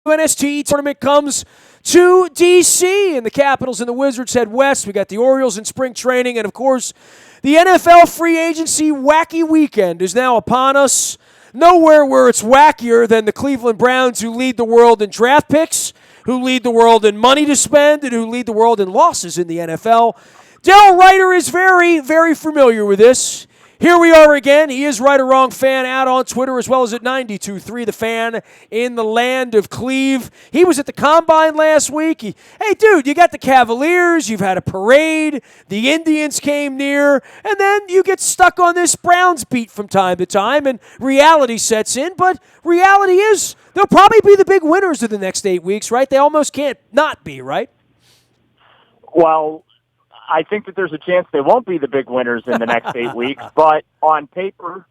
WNST tournament comes to D.C., and the Capitals and the Wizards head west. We got the Orioles in spring training, and, of course, the NFL free agency wacky weekend is now upon us. Nowhere where it's wackier than the Cleveland Browns, who lead the world in draft picks, who lead the world in money to spend, and who lead the world in losses in the NFL. Daryl Ryder is very, very familiar with this. Here we are again. He is Right or Wrong Fan out on Twitter, as well as at 92.3 The Fan in the land of Cleve. He was at the Combine last week. Hey, dude, you got the Cavaliers. You've had a parade. The Indians came near. And then you get stuck on this Browns beat from time to time, and reality sets in. But reality is they'll probably be the big winners of the next 8 weeks, right? They almost can't not be, right? Well, I think that there's a chance they won't be the big winners in the next 8 weeks, but on paper,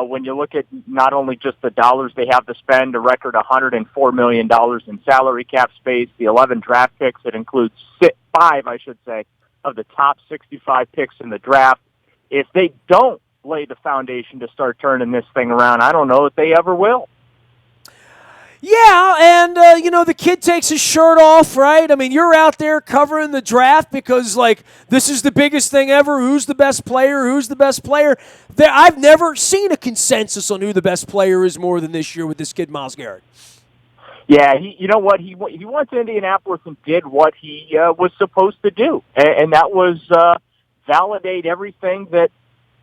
when you look at not only just the dollars they have to spend, a record $104 million in salary cap space, the 11 draft picks, it includes five, I should say, of the top 65 picks in the draft. If they don't lay the foundation to start turning this thing around, I don't know if they ever will. Yeah, and, the kid takes his shirt off, right? I mean, you're out there covering the draft because, this is the biggest thing ever. Who's the best player? Who's the best player? I've never seen a consensus on who the best player is more than this year with this kid, Myles Garrett. Yeah, you know what? He went to Indianapolis and did what he was supposed to do, and that was validate everything that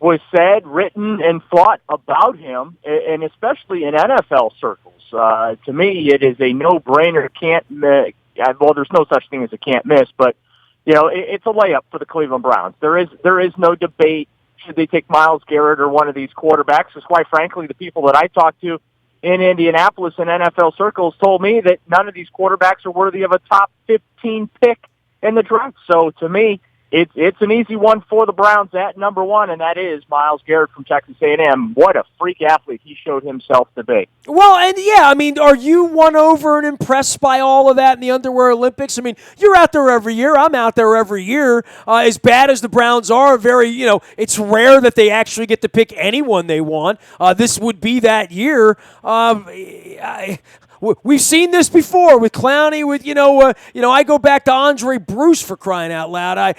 was said, written, and thought about him, and especially in NFL circles. To me, it is a no-brainer. Well, there's no such thing as a can't miss, but it's a layup for the Cleveland Browns. There is no debate. Should they take Myles Garrett or one of these quarterbacks? Because quite frankly, the people that I talked to in Indianapolis and NFL circles told me that none of these quarterbacks are worthy of a top 15 pick in the draft. So to me, it's an easy one for the Browns at number one, and that is Myles Garrett from Texas A&M. What a freak athlete he showed himself to be. Well, and are you won over and impressed by all of that in the Underwear Olympics? I mean, you're out there every year. I'm out there every year. As bad as the Browns are, it's rare that they actually get to pick anyone they want. This would be that year. We've seen this before with Clowney. I go back to Andre Bruce, for crying out loud.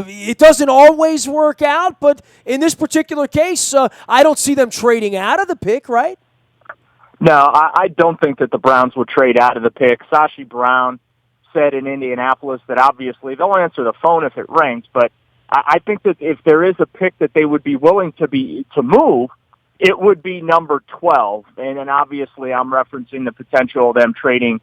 It doesn't always work out, but in this particular case, I don't see them trading out of the pick, right? No, I don't think that the Browns would trade out of the pick. Sashi Brown said in Indianapolis that obviously they'll answer the phone if it rings, but I think that if there is a pick that they would be willing to move, it would be number 12, and then obviously I'm referencing the potential of them trading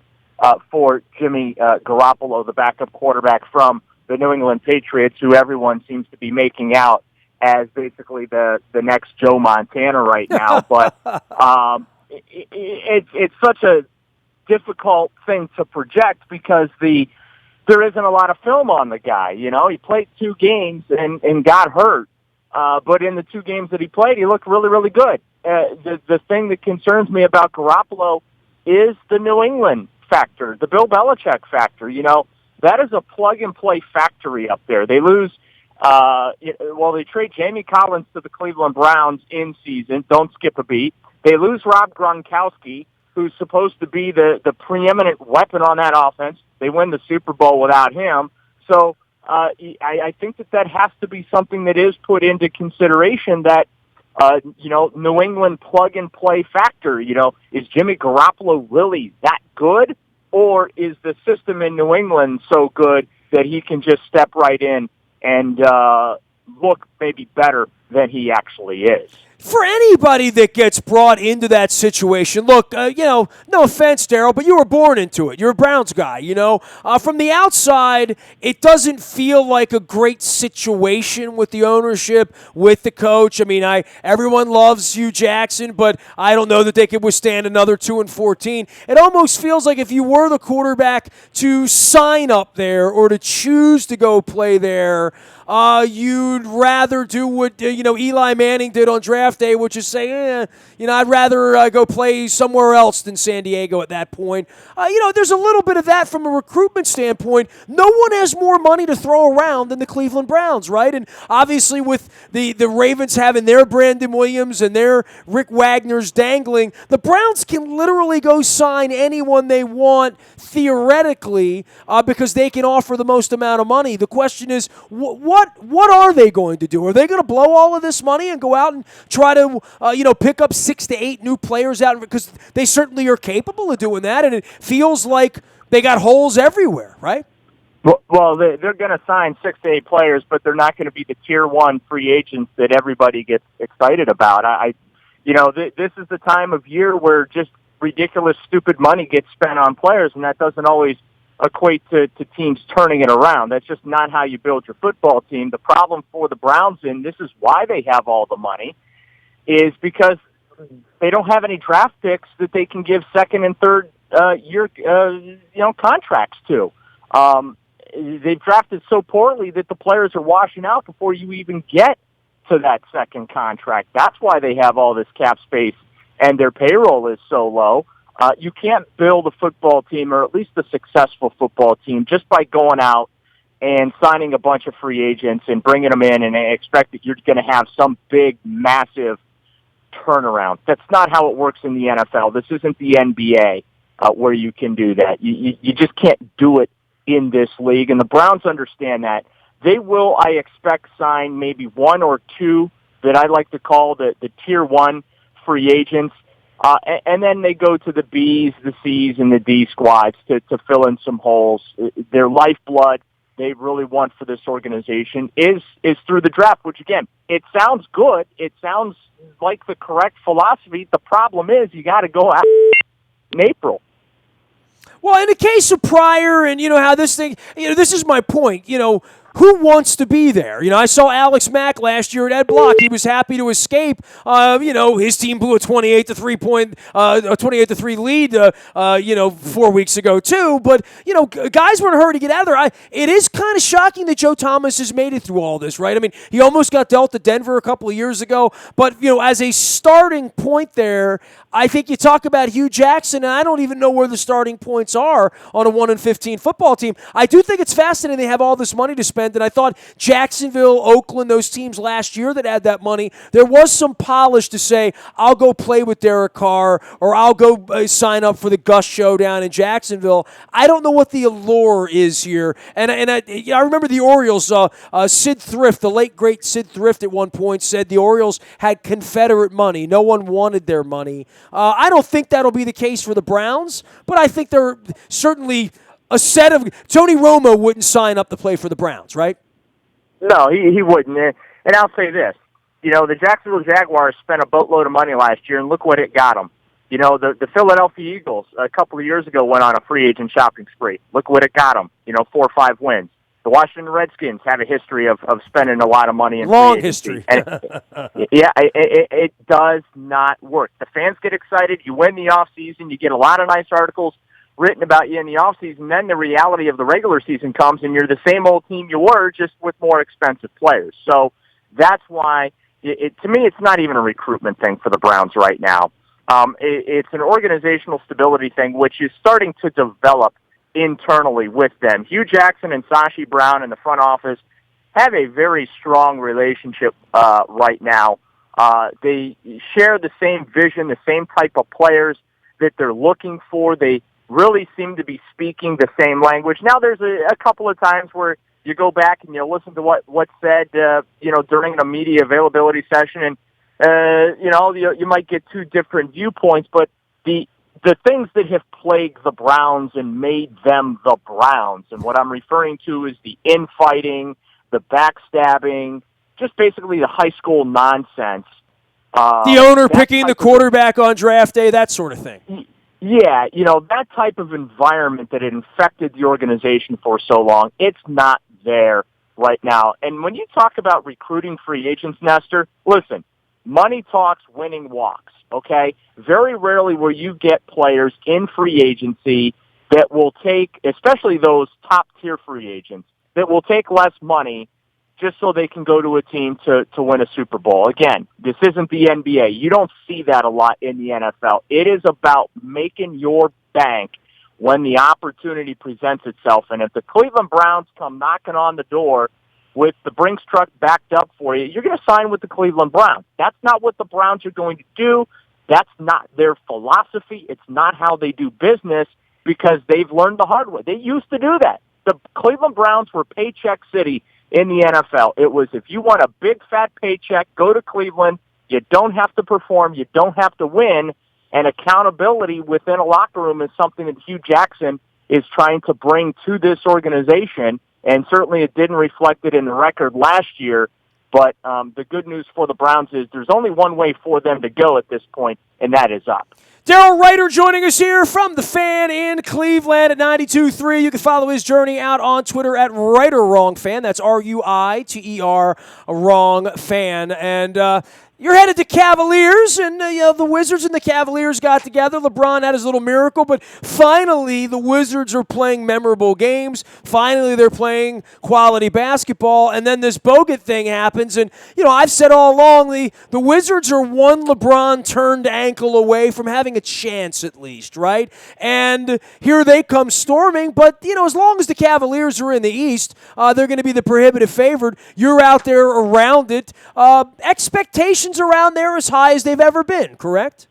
for Jimmy Garoppolo, the backup quarterback from the New England Patriots, who everyone seems to be making out as basically the next Joe Montana right now. But it's such a difficult thing to project because there isn't a lot of film on the guy. He played 2 games and got hurt. But in the 2 games that he played, he looked really, really good. The thing that concerns me about Garoppolo is the New England factor, the Bill Belichick factor. That is a plug-and-play factory up there. They lose, they trade Jamie Collins to the Cleveland Browns in season. Don't skip a beat. They lose Rob Gronkowski, who's supposed to be the preeminent weapon on that offense. They win the Super Bowl without him. So, I think that has to be something that is put into consideration that, New England plug-and-play factor. Is Jimmy Garoppolo really that good? Or is the system in New England so good that he can just step right in and look maybe better than he actually is? For anybody that gets brought into that situation, look, no offense, Daryl, but you were born into it. You're a Browns guy, From the outside, it doesn't feel like a great situation with the ownership, with the coach. I mean, everyone loves Hugh Jackson, but I don't know that they could withstand another 2-14. It almost feels like if you were the quarterback to sign up there or to choose to go play there, you'd rather do what, Eli Manning did on draft day, which is say, I'd rather go play somewhere else than San Diego at that point. There's a little bit of that from a recruitment standpoint. No one has more money to throw around than the Cleveland Browns, right? And obviously with the Ravens having their Brandon Williams and their Rick Wagner's dangling, the Browns can literally go sign anyone they want theoretically because they can offer the most amount of money. The question is, what are they going to do? Are they going to blow all of this money and go out and try to pick up 6 to 8 new players out? Because they certainly are capable of doing that, and it feels like they got holes everywhere, right? Well, they're going to sign 6 to 8 players, but they're not going to be the tier 1 free agents that everybody gets excited about. This is the time of year where just ridiculous, stupid money gets spent on players, and that doesn't always equate to teams turning it around. That's just not how you build your football team. The problem for the Browns, and this is why they have all the money, is because they don't have any draft picks that they can give second and third year contracts to. They've drafted so poorly that the players are washing out before you even get to that second contract. That's why they have all this cap space and their payroll is so low. You can't build a football team, or at least a successful football team, just by going out and signing a bunch of free agents and bringing them in and expect that you're going to have some big, massive turnaround. That's not how it works in the NFL. This isn't the NBA where you can do that. You just can't do it in this league, and the Browns understand that. They will, I expect, sign maybe 1 or 2 that I like to call the tier 1 free agents, and then they go to the Bs, the Cs, and the D squads to fill in some holes. Their lifeblood they really want for this organization is through the draft, which, again, it sounds good. It sounds like the correct philosophy. The problem is you got to go out in April. Well, in the case of Pryor and, how this thing, this is my point, who wants to be there? I saw Alex Mack last year at Ed Block. He was happy to escape. His team blew a 28-3 lead, 4 weeks ago too. But guys were in a hurry to get out of there. It is kind of shocking that Joe Thomas has made it through all this, right? I mean, he almost got dealt to Denver a couple of years ago. But as a starting point there, I think you talk about Hugh Jackson, and I don't even know where the starting points are on a 1-15 football team. I do think it's fascinating they have all this money to spend. And I thought Jacksonville, Oakland, those teams last year that had that money, there was some polish to say, I'll go play with Derek Carr or I'll go sign up for the Gus show down in Jacksonville. I don't know what the allure is here. And I remember the Orioles, Sid Thrift, the late, great Sid Thrift at one point said the Orioles had Confederate money. No one wanted their money. I don't think that'll be the case for the Browns, but I think they're certainly a set of – Tony Romo wouldn't sign up to play for the Browns, right? No, he wouldn't. And I'll say this. The Jacksonville Jaguars spent a boatload of money last year, and look what it got them. The Philadelphia Eagles a couple of years ago went on a free agent shopping spree. Look what it got them, 4 or 5 wins. The Washington Redskins have a history of spending a lot of money in long history. And it does not work. The fans get excited. You win the offseason. You get a lot of nice articles written about you in the offseason, then the reality of the regular season comes, and you're the same old team you were, just with more expensive players. So that's why, to me, it's not even a recruitment thing for the Browns right now. It's an organizational stability thing, which is starting to develop internally with them. Hugh Jackson and Sashi Brown in the front office have a very strong relationship right now. They share the same vision, the same type of players that they're looking for. They really seem to be speaking the same language. Now, there's a couple of times where you go back and you listen to what's said, during a media availability session, and you might get 2 different viewpoints. But the things that have plagued the Browns and made them the Browns, and what I'm referring to is the infighting, the backstabbing, just basically the high school nonsense. The owner picking the quarterback on draft day, that sort of thing. Yeah, that type of environment that had infected the organization for so long, it's not there right now. And when you talk about recruiting free agents, Nestor, listen, money talks, winning walks, okay? Very rarely will you get players in free agency that will take, especially those top-tier free agents, that will take less money just so they can go to a team to win a Super Bowl. Again, this isn't the NBA. You don't see that a lot in the NFL. It is about making your bank when the opportunity presents itself. And if the Cleveland Browns come knocking on the door with the Brinks truck backed up for you, you're going to sign with the Cleveland Browns. That's not what the Browns are going to do. That's not their philosophy. It's not how they do business, because they've learned the hard way. They used to do that. The Cleveland Browns were paycheck city in the NFL. It was, if you want a big fat paycheck, go to Cleveland. You don't have to perform. You don't have to win. And accountability within a locker room is something that Hugh Jackson is trying to bring to this organization. And certainly it didn't reflect it in the record last year. But the good news for the Browns is there's only one way for them to go at this point, and that is up. Daryl Ryder joining us here from The Fan in Cleveland at 92.3. You can follow his journey out on Twitter at RuiterWrongFan. That's RUITER, Wrong Fan. And you're headed to Cavaliers, and the Wizards and the Cavaliers got together. LeBron had his little miracle, but finally the Wizards are playing memorable games. Finally they're playing quality basketball, and then this Bogut thing happens. And, I've said all along, the Wizards are one LeBron-turned ankle away from having a chance at least, right? And here they come storming, but, as long as the Cavaliers are in the East, they're going to be the prohibitive favorite. You're out there around it. Expectations around there as high as they've ever been, correct?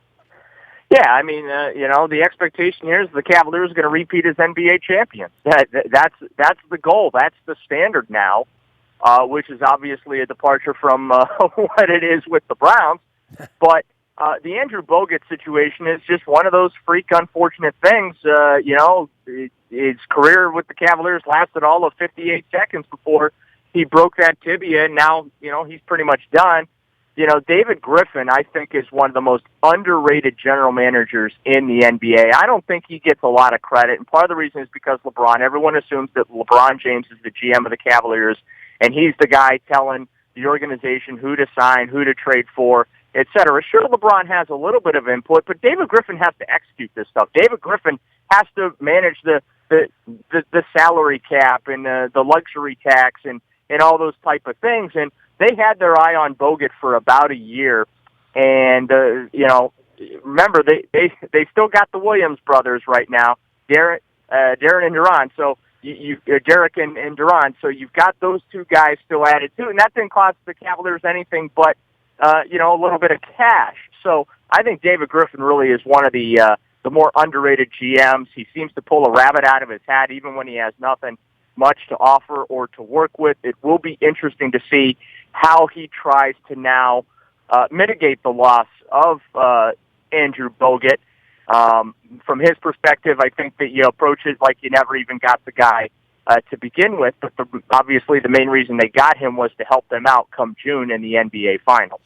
Yeah, I mean, the expectation here is the Cavaliers are going to repeat as NBA champions. That's the goal. That's the standard now, which is obviously a departure from what it is with the Browns. But the Andrew Bogut situation is just one of those freak unfortunate things. His career with the Cavaliers lasted all of 58 seconds before he broke that tibia, and now, he's pretty much done. David Griffin, I think, is one of the most underrated general managers in the NBA. I don't think he gets a lot of credit, and part of the reason is because LeBron. Everyone assumes that LeBron James is the GM of the Cavaliers, and he's the guy telling the organization who to sign, who to trade for, et cetera. Sure, LeBron has a little bit of input, but David Griffin has to execute this stuff. David Griffin has to manage the salary cap and the luxury tax and all those type of things, and they had their eye on Bogut for about a year, and remember they still got the Williams brothers right now, Darren and Duran. So Derek and Duran. So you've got those two guys still added too, and that didn't cost the Cavaliers anything but a little bit of cash. So I think David Griffin really is one of the more underrated GMs. He seems to pull a rabbit out of his hat even when he has nothing much to offer or to work with. It will be interesting to see how he tries to now mitigate the loss of Andrew Bogut. From his perspective, I think that you approach it like you never even got the guy to begin with, but obviously the main reason they got him was to help them out come June in the NBA Finals.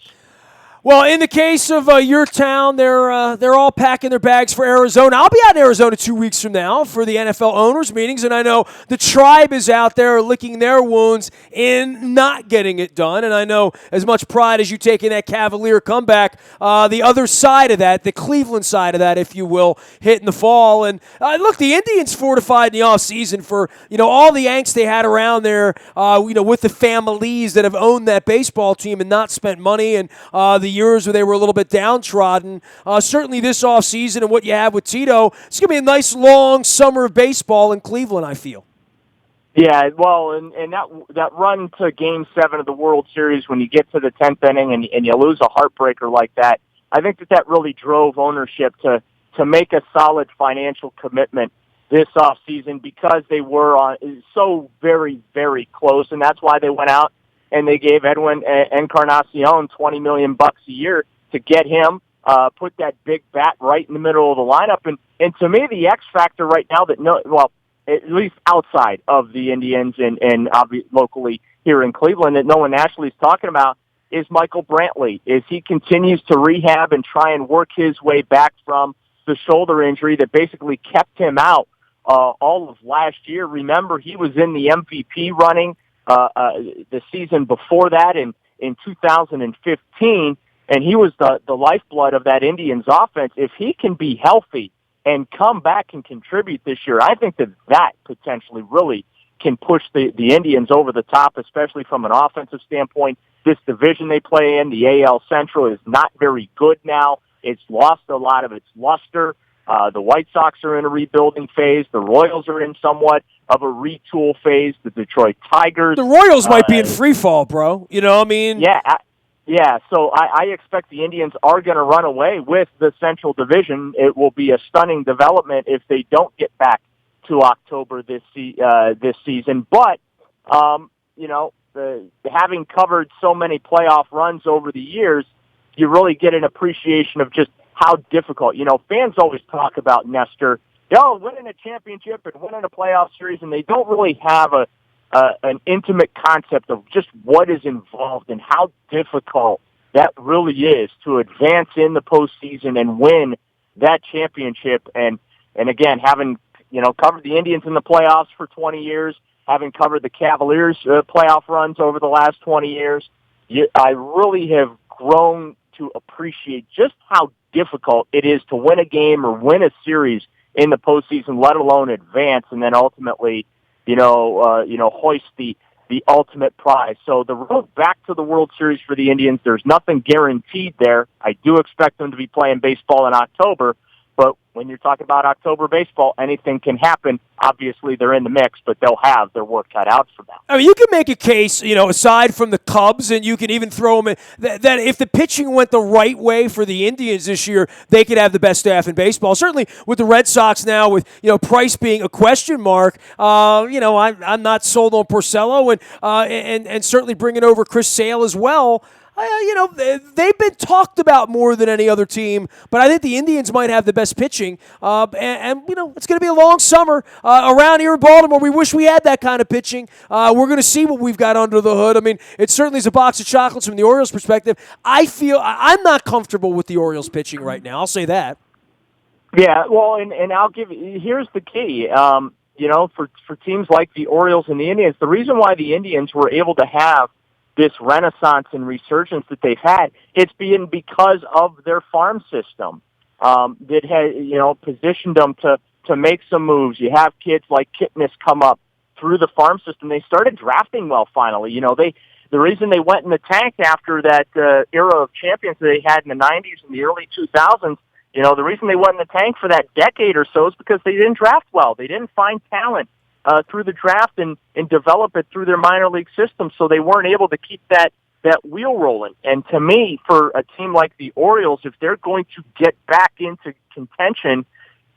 Well, in the case of your town, they're all packing their bags for Arizona. I'll be out in Arizona 2 weeks from now for the NFL owners' meetings, and I know the tribe is out there licking their wounds in not getting it done. And I know as much pride as you take in that Cavalier comeback, the other side of that, the Cleveland side of that, if you will, hit in the fall. And look, the Indians fortified in the offseason for all the angst they had around there, with the families that have owned that baseball team and not spent money, and the years where they were a little bit downtrodden. Certainly this offseason and what you have with Tito, it's going to be a nice long summer of baseball in Cleveland, I feel. Yeah, well, and that run to Game 7 of the World Series when you get to the 10th inning and you lose a heartbreaker like that, I think that really drove ownership to make a solid financial commitment this offseason because they were so very, very close, and that's why they went out and they gave Edwin Encarnacion $20 million a year to get him, put that big bat right in the middle of the lineup. And to me, the X factor right now at least outside of the Indians and locally here in Cleveland that no one nationally is talking about is Michael Brantley. As he continues to rehab and try and work his way back from the shoulder injury that basically kept him out all of last year. Remember, he was in the MVP running the season before that in 2015, and he was the lifeblood of that Indians offense. If he can be healthy and come back and contribute this year, I think that potentially really can push the Indians over the top, especially from an offensive standpoint. This division they play in, the AL Central, is not very good now. It's lost a lot of its luster. The White Sox are in a rebuilding phase. The Royals are in somewhat of a retool phase. The Detroit Tigers. The Royals might be in free fall, bro. You know, I mean. Yeah. So I expect the Indians are going to run away with the Central Division. It will be a stunning development if they don't get back to October this season. But, having covered so many playoff runs over the years, you really get an appreciation of just how difficult. Fans always talk about Nestor, winning a championship and winning a playoff series, and they don't really have an intimate concept of just what is involved and how difficult that really is to advance in the postseason and win that championship. And again, having covered the Indians in the playoffs for 20 years, having covered the Cavaliers playoff runs over the last 20 years, I really have grown to appreciate just how difficult it is to win a game or win a series in the postseason, let alone advance, and then ultimately, hoist the ultimate prize. So the road back to the World Series for the Indians, there's nothing guaranteed there. I do expect them to be playing baseball in October, but when you're talking about October baseball, anything can happen. Obviously, they're in the mix, but they'll have their work cut out for them. I mean, you can make a case, aside from the Cubs, and you can even throw them in, that if the pitching went the right way for the Indians this year, they could have the best staff in baseball. Certainly with the Red Sox now, with Price being a question mark, I'm not sold on Porcello, and certainly bringing over Chris Sale as well. They've been talked about more than any other team, but I think the Indians might have the best pitching. It's going to be a long summer around here in Baltimore. We wish we had that kind of pitching. We're going to see what we've got under the hood. I mean, it certainly is a box of chocolates from the Orioles' perspective. I feel I'm not comfortable with the Orioles pitching right now. I'll say that. Yeah, well, and I'll give you, here's the key. For teams like the Orioles and the Indians, the reason why the Indians were able to have this renaissance and resurgence that they've had, it's been because of their farm system that has, positioned them to make some moves. You have kids like Kipnis come up through the farm system. They started drafting well finally. The reason they went in the tank after that era of champions that they had in the 90s and the early 2000s, the reason they went in the tank for that decade or so is because they didn't draft well. They didn't find talent through the draft and develop it through their minor league system, so they weren't able to keep that wheel rolling. And to me, for a team like the Orioles, if they're going to get back into contention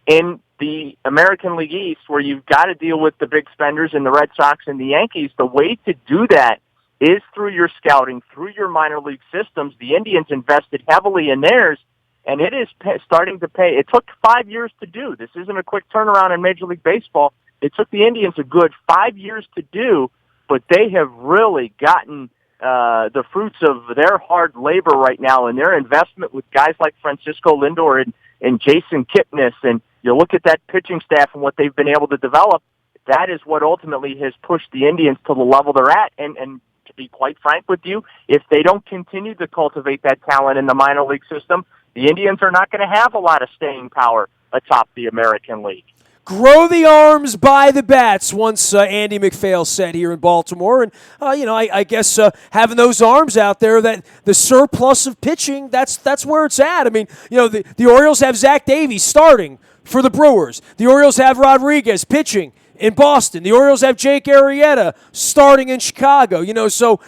in the American League East, where you've got to deal with the big spenders and the Red Sox and the Yankees, the way to do that is through your scouting, through your minor league systems. The Indians invested heavily in theirs, and it is starting to pay. It took 5 years to do. This isn't a quick turnaround in Major League Baseball. It took the Indians a good 5 years to do, but they have really gotten the fruits of their hard labor right now, and their investment with guys like Francisco Lindor and Jason Kipnis, and you look at that pitching staff and what they've been able to develop, that is what ultimately has pushed the Indians to the level they're at. And to be quite frank with you, if they don't continue to cultivate that talent in the minor league system, the Indians are not going to have a lot of staying power atop the American League. Grow the arms by the bats, once Andy McPhail said here in Baltimore. And, I guess having those arms out there, that the surplus of pitching, that's where it's at. I mean, the Orioles have Zach Davies starting for the Brewers. The Orioles have Rodriguez pitching in Boston. The Orioles have Jake Arrieta starting in Chicago. So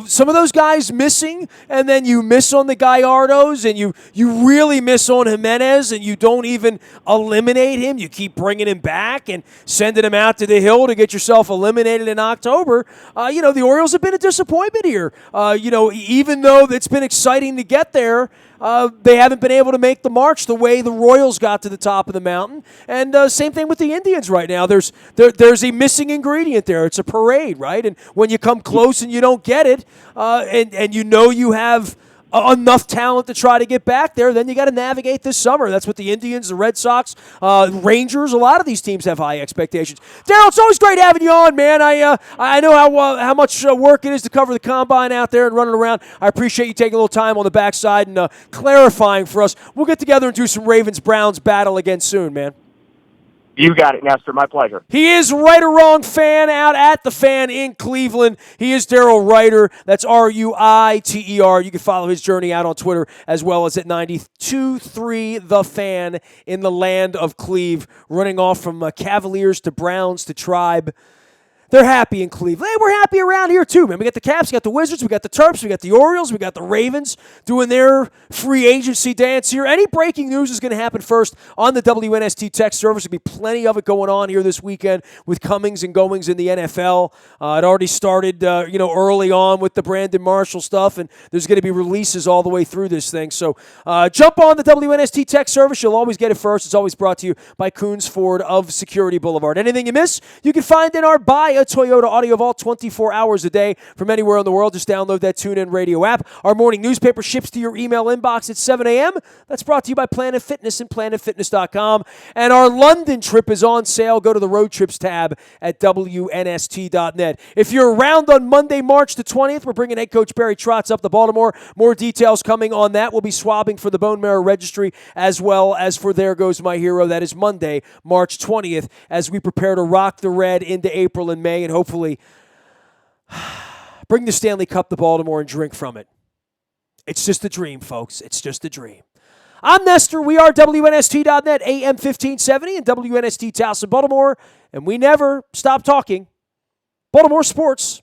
some of those guys missing, and then you miss on the Gallardos, and you really miss on Jimenez, and you don't even eliminate him. You keep bringing him back and sending him out to the hill to get yourself eliminated in October. The Orioles have been a disappointment here. Even though it's been exciting to get there, they haven't been able to make the march the way the Royals got to the top of the mountain. And same thing with the Indians right now. There's a missing ingredient there. It's a parade, right? And when you come close and you don't get it, and you have enough talent to try to get back there, then you got to navigate this summer. That's what the Indians, the Red Sox, Rangers, a lot of these teams have high expectations. Darryl, it's always great having you on, man. I know how much work it is to cover the combine out there and running around. I appreciate you taking a little time on the backside and clarifying for us. We'll get together and do some Ravens-Browns battle again soon, man. You got it, Nestor. My pleasure. He is Right or Wrong Fan out at the Fan in Cleveland. He is Daryl Ruiter. That's Ruiter. You can follow his journey out on Twitter as well as at 92.3 The Fan in the land of Cleve, running off from Cavaliers to Browns to Tribe. They're happy in Cleveland. Hey, we're happy around here too, man. We got the Caps, we got the Wizards, we got the Terps, we got the Orioles, we got the Ravens doing their free agency dance here. Any breaking news is going to happen first on the WNST text service. There'll be plenty of it going on here this weekend with comings and goings in the NFL. It already started, early on with the Brandon Marshall stuff, and there's going to be releases all the way through this thing. So jump on the WNST text service. You'll always get it first. It's always brought to you by Coons Ford of Security Boulevard. Anything you miss, you can find in our bio. Toyota Audio Vault 24 hours a day from anywhere in the world. Just download that TuneIn Radio app. Our morning newspaper ships to your email inbox at 7 a.m. That's brought to you by Planet Fitness and PlanetFitness.com. And our London trip is on sale. Go to the Road Trips tab at WNST.net. If you're around on Monday, March the 20th, we're bringing head coach Barry Trotz up to Baltimore. More details coming on that. We'll be swabbing for the Bone Marrow Registry as well as for There Goes My Hero. That is Monday, March 20th, as we prepare to rock the red into April and May and hopefully bring the Stanley Cup to Baltimore and drink from it. It's just a dream, folks. It's just a dream. I'm Nestor. We are WNST.net, AM 1570 and WNST Towson, Baltimore, and we never stop talking Baltimore sports.